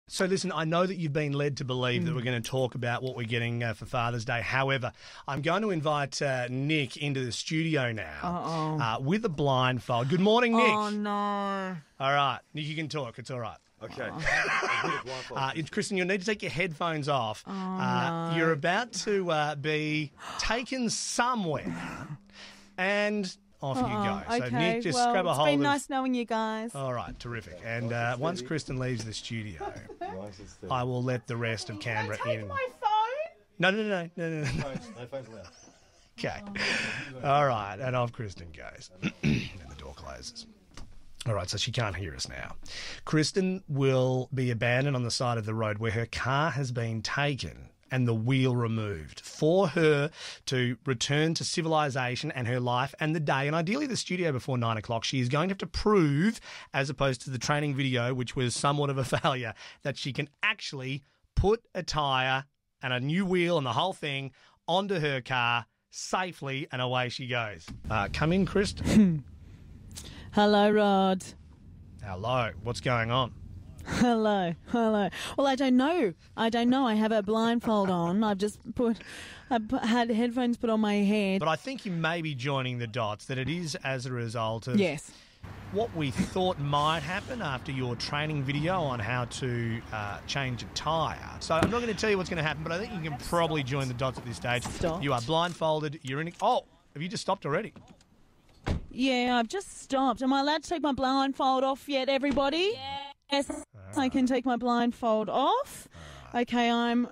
So listen, I know that you've been led to believe that we're going to talk about what we're getting for Father's Day. However, I'm going to invite Nick into the studio now with a blindfold. Good morning, Nick. Oh, no. All right, Nick, you can talk. It's all right. Okay. Kristen, you'll need to take your headphones off. No. You're about to be taken somewhere, and off you go. So, Okay, Nick, just well, grab a hold it's been of... nice knowing you guys. All right, terrific. And once Kristen leaves the studio, I will let the rest of Canberra in. My phone? No. No phones allowed. Okay. All right, and off Kristen goes. And the door closes. All right, so she can't hear us now. Kristen will be abandoned on the side of the road where her car has been taken and the wheel removed for her to return to civilization and her life and the day, and ideally the studio before 9 o'clock. She is going to have to prove, as opposed to the training video, which was somewhat of a failure, that she can actually put a tyre and a new wheel and the whole thing onto her car safely, and away she goes. Come in, Kristen. Hello, Rod. Hello. What's going on? Hello. Well, I don't know. I have a blindfold on. I've had headphones put on my head. But I think you may be joining the dots that it is as a result of Yes. what we thought might happen after your training video on how to change a tyre. So I'm not going to tell you what's going to happen, but I think you can probably join the dots at this stage. Stopped. You are blindfolded. You're in. Oh, have you just stopped already? Yeah, I've just stopped. Am I allowed to take my blindfold off yet, everybody? Yes, I can take my blindfold off. Okay, I'm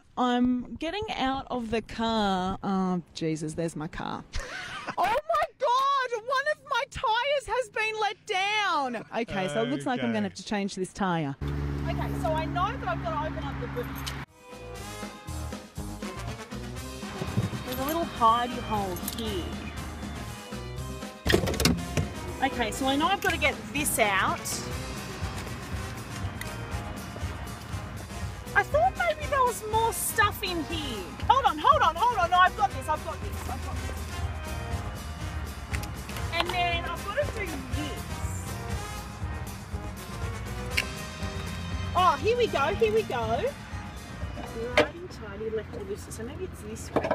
getting out of the car. Oh, Jesus, there's my car. Oh, my God, one of my tyres has been let down. Okay, so it looks like I'm going to have to change this tyre. Okay, so I know that I've got to open up the boot. There's a little hidey hole here. Okay, so I know I've got to get this out. I thought maybe there was more stuff in here. Hold on. No, I've got this. And then I've got to do this. Oh, here we go. Righty tighty, left of this. So maybe it's this way.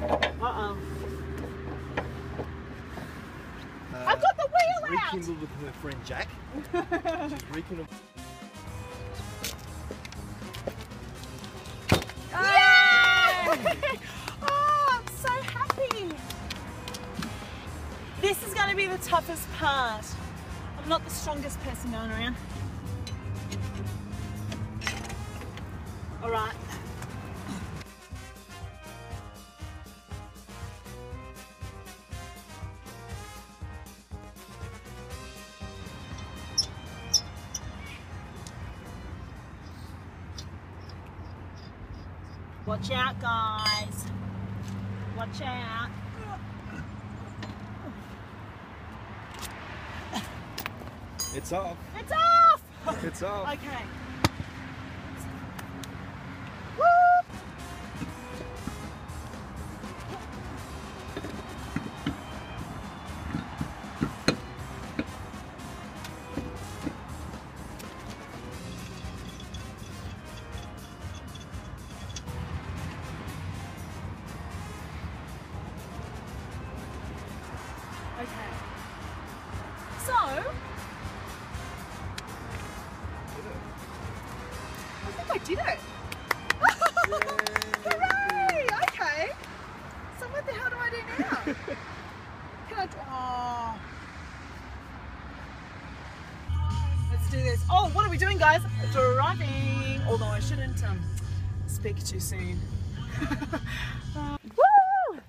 Uh-oh. I've got the wheel out! Rekindled with her friend Jack. She's rekindled. Yay! Oh, I'm so happy. This is going to be the toughest part. I'm not the strongest person going around. All right. Watch out, guys. Watch out. It's off. It's off! It's off. Okay. Okay. So, I think I did it. Hooray! Okay. So what the hell do I do now? Can I do... Oh. Let's do this. Oh, what are we doing, guys? Driving. Although I shouldn't speak too soon. Woo!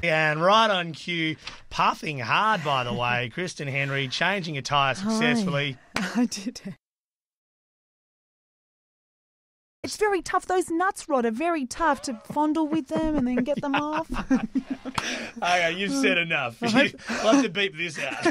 And right on cue, puffing hard, by the way, Kristen Henry, changing a tyre successfully. I did it. It's very tough. Those nuts, Rod, are very tough to fondle with them and then get them off. Okay, you've said enough. We'll have to beep this out.